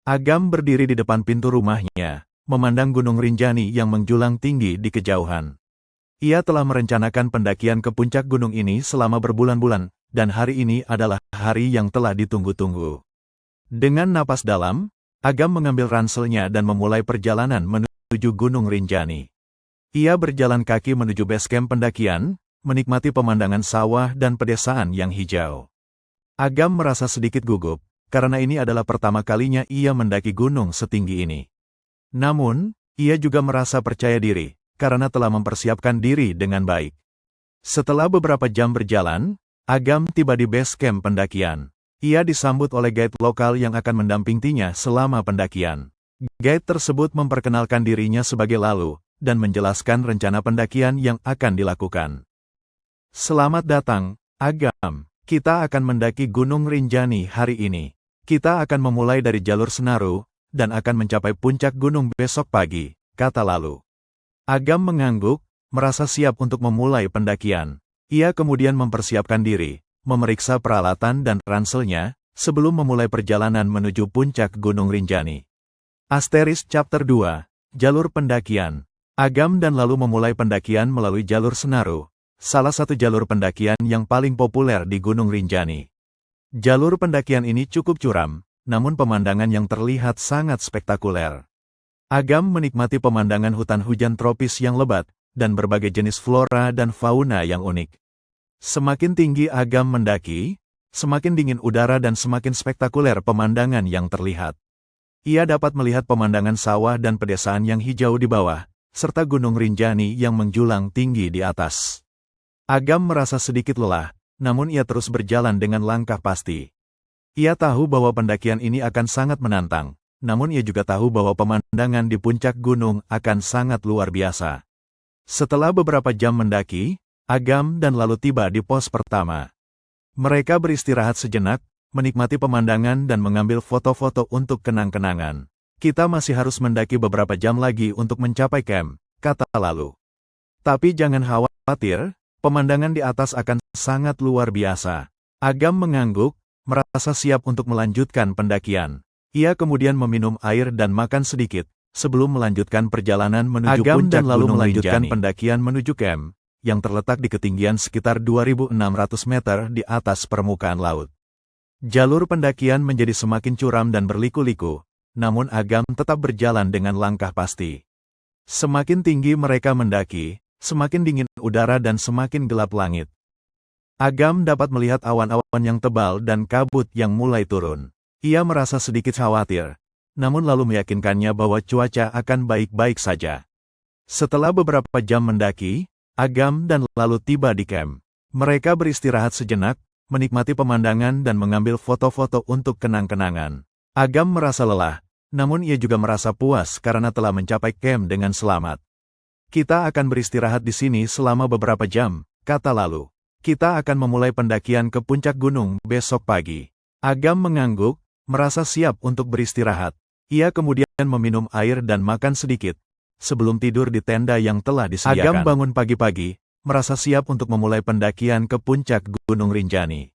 Agam berdiri di depan pintu rumahnya, memandang Gunung Rinjani yang menjulang tinggi di kejauhan. Ia telah merencanakan pendakian ke puncak gunung ini selama berbulan-bulan, dan hari ini adalah hari yang telah ditunggu-tunggu. Dengan napas dalam, Agam mengambil ranselnya dan memulai perjalanan menuju Gunung Rinjani. Ia berjalan kaki menuju base camp pendakian, menikmati pemandangan sawah dan pedesaan yang hijau. Agam merasa sedikit gugup, karena ini adalah pertama kalinya ia mendaki gunung setinggi ini. Namun, ia juga merasa percaya diri, karena telah mempersiapkan diri dengan baik. Setelah beberapa jam berjalan, Agam tiba di base camp pendakian. Ia disambut oleh guide lokal yang akan mendampinginya selama pendakian. Guide tersebut memperkenalkan dirinya sebagai Lalu, dan menjelaskan rencana pendakian yang akan dilakukan. Selamat datang, Agam. Kita akan mendaki Gunung Rinjani hari ini. Kita akan memulai dari jalur Senaru, dan akan mencapai puncak gunung besok pagi, kata Lalu. Agam mengangguk, merasa siap untuk memulai pendakian. Ia kemudian mempersiapkan diri, memeriksa peralatan dan ranselnya, sebelum memulai perjalanan menuju puncak Gunung Rinjani. Asterisk Chapter 2, Jalur Pendakian. Agam dan Lalu memulai pendakian melalui jalur Senaru, salah satu jalur pendakian yang paling populer di Gunung Rinjani. Jalur pendakian ini cukup curam, namun pemandangan yang terlihat sangat spektakuler. Agam menikmati pemandangan hutan hujan tropis yang lebat, dan berbagai jenis flora dan fauna yang unik. Semakin tinggi Agam mendaki, semakin dingin udara dan semakin spektakuler pemandangan yang terlihat. Ia dapat melihat pemandangan sawah dan pedesaan yang hijau di bawah, serta Gunung Rinjani yang menjulang tinggi di atas. Agam merasa sedikit lelah, namun ia terus berjalan dengan langkah pasti. Ia tahu bahwa pendakian ini akan sangat menantang, namun ia juga tahu bahwa pemandangan di puncak gunung akan sangat luar biasa. Setelah beberapa jam mendaki, Agam dan Lalu tiba di pos pertama. Mereka beristirahat sejenak, menikmati pemandangan dan mengambil foto-foto untuk kenang-kenangan. Kita masih harus mendaki beberapa jam lagi untuk mencapai camp, kata Lalu. Tapi jangan khawatir, pemandangan di atas akan sangat luar biasa. Agam mengangguk, merasa siap untuk melanjutkan pendakian. Ia kemudian meminum air dan makan sedikit, sebelum melanjutkan perjalanan menuju puncak Gunung Rinjani. Agam dan Lalu melanjutkan pendakian menuju camp, yang terletak di ketinggian sekitar 2.600 meter di atas permukaan laut. Jalur pendakian menjadi semakin curam dan berliku-liku, namun Agam tetap berjalan dengan langkah pasti. Semakin tinggi mereka mendaki, semakin dingin udara dan semakin gelap langit. Agam dapat melihat awan-awan yang tebal dan kabut yang mulai turun. Ia merasa sedikit khawatir, namun lalu meyakinkannya bahwa cuaca akan baik-baik saja. Setelah beberapa jam mendaki, Agam dan Lalu tiba di camp. Mereka beristirahat sejenak, menikmati pemandangan dan mengambil foto-foto untuk kenang-kenangan. Agam merasa lelah, namun ia juga merasa puas karena telah mencapai camp dengan selamat. Kita akan beristirahat di sini selama beberapa jam, kata Lalu. Kita akan memulai pendakian ke puncak gunung besok pagi. Agam mengangguk, merasa siap untuk beristirahat. Ia kemudian meminum air dan makan sedikit, sebelum tidur di tenda yang telah disediakan. Agam bangun pagi-pagi, merasa siap untuk memulai pendakian ke puncak Gunung Rinjani.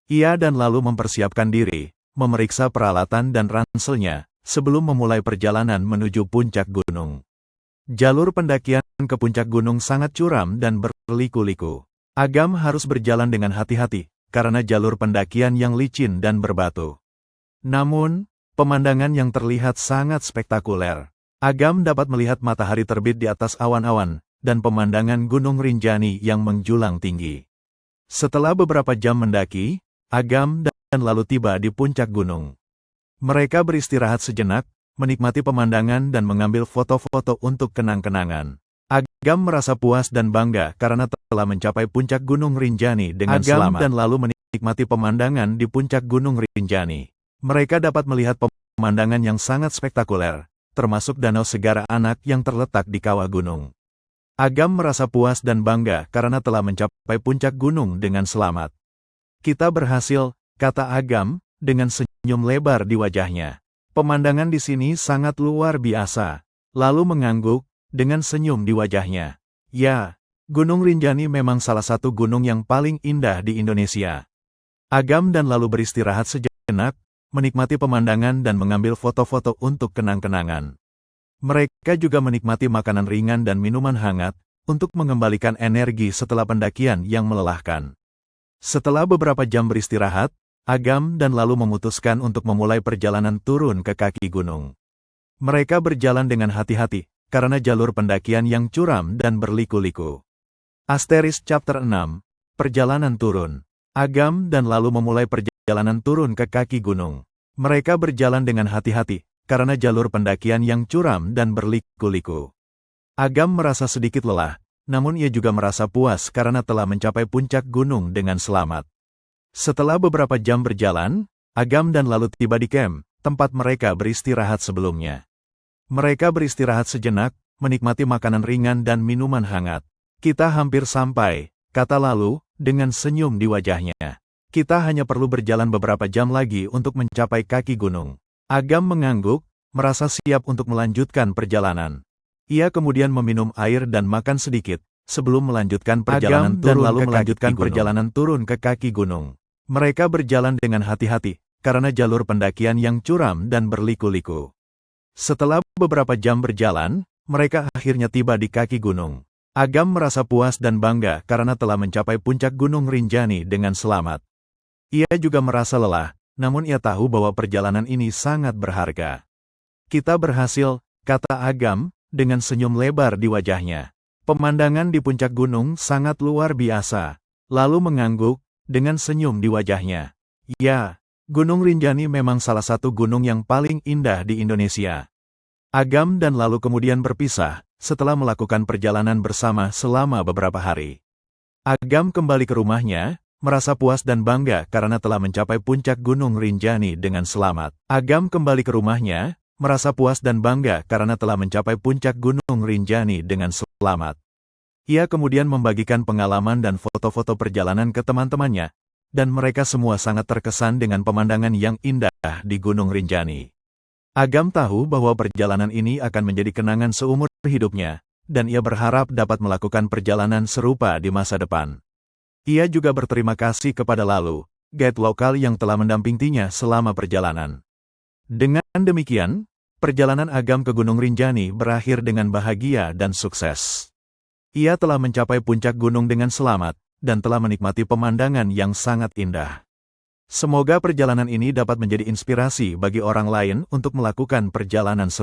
Ia dan Lalu mempersiapkan diri, memeriksa peralatan dan ranselnya, sebelum memulai perjalanan menuju puncak gunung. Jalur pendakian ke puncak gunung sangat curam dan berliku-liku. Agam harus berjalan dengan hati-hati, karena jalur pendakian yang licin dan berbatu. Namun, pemandangan yang terlihat sangat spektakuler. Agam dapat melihat matahari terbit di atas awan-awan, dan pemandangan Gunung Rinjani yang menjulang tinggi. Setelah beberapa jam mendaki, Agam dan Lalu tiba di puncak gunung. Mereka beristirahat sejenak, menikmati pemandangan dan mengambil foto-foto untuk kenang-kenangan. Agam merasa puas dan bangga karena telah mencapai puncak Gunung Rinjani dengan selamat. Agam dan Lalu menikmati pemandangan di puncak Gunung Rinjani. Mereka dapat melihat pemandangan yang sangat spektakuler, termasuk danau Segara Anak yang terletak di kawah gunung. Agam merasa puas dan bangga karena telah mencapai puncak gunung dengan selamat. Kita berhasil, kata Agam, dengan senyum lebar di wajahnya. Pemandangan di sini sangat luar biasa. Lalu mengangguk, dengan senyum di wajahnya. Ya, Gunung Rinjani memang salah satu gunung yang paling indah di Indonesia. Agam dan Lalu beristirahat sejenak, menikmati pemandangan dan mengambil foto-foto untuk kenang-kenangan. Mereka juga menikmati makanan ringan dan minuman hangat, untuk mengembalikan energi setelah pendakian yang melelahkan. Setelah beberapa jam beristirahat, Agam dan Lalu memutuskan untuk memulai perjalanan turun ke kaki gunung. Mereka berjalan dengan hati-hati, karena jalur pendakian yang curam dan berliku-liku. Asteris Chapter 6, Perjalanan Turun. Agam dan Lalu memulai perjalanan turun ke kaki gunung. Mereka berjalan dengan hati-hati, karena jalur pendakian yang curam dan berliku-liku. Agam merasa sedikit lelah, namun ia juga merasa puas karena telah mencapai puncak gunung dengan selamat. Setelah beberapa jam berjalan, Agam dan Lalu tiba di camp, tempat mereka beristirahat sebelumnya. Mereka beristirahat sejenak, menikmati makanan ringan dan minuman hangat. Kita hampir sampai, kata Lalu, dengan senyum di wajahnya. Kita hanya perlu berjalan beberapa jam lagi untuk mencapai kaki gunung. Agam mengangguk, merasa siap untuk melanjutkan perjalanan. Ia kemudian meminum air dan makan sedikit, sebelum melanjutkan perjalanan turun ke kaki gunung. Mereka berjalan dengan hati-hati, karena jalur pendakian yang curam dan berliku-liku. Setelah beberapa jam berjalan, mereka akhirnya tiba di kaki gunung. Agam merasa puas dan bangga karena telah mencapai puncak Gunung Rinjani dengan selamat. Ia juga merasa lelah, namun ia tahu bahwa perjalanan ini sangat berharga. Kita berhasil, kata Agam, dengan senyum lebar di wajahnya. Pemandangan di puncak gunung sangat luar biasa. Lalu mengangguk, dengan senyum di wajahnya. Ya, Gunung Rinjani memang salah satu gunung yang paling indah di Indonesia. Agam dan Lalu kemudian berpisah, setelah melakukan perjalanan bersama selama beberapa hari. Agam kembali ke rumahnya, merasa puas dan bangga karena telah mencapai puncak Gunung Rinjani dengan selamat. Agam kembali ke rumahnya, merasa puas dan bangga karena telah mencapai puncak Gunung Rinjani dengan selamat. Ia kemudian membagikan pengalaman dan foto-foto perjalanan ke teman-temannya, dan mereka semua sangat terkesan dengan pemandangan yang indah di Gunung Rinjani. Agam tahu bahwa perjalanan ini akan menjadi kenangan seumur hidupnya, dan ia berharap dapat melakukan perjalanan serupa di masa depan. Ia juga berterima kasih kepada Lalu, guide lokal yang telah mendampinginya selama perjalanan. Dengan demikian, perjalanan Agam ke Gunung Rinjani berakhir dengan bahagia dan sukses. Ia telah mencapai puncak gunung dengan selamat, dan telah menikmati pemandangan yang sangat indah. Semoga perjalanan ini dapat menjadi inspirasi bagi orang lain untuk melakukan perjalanan serupa.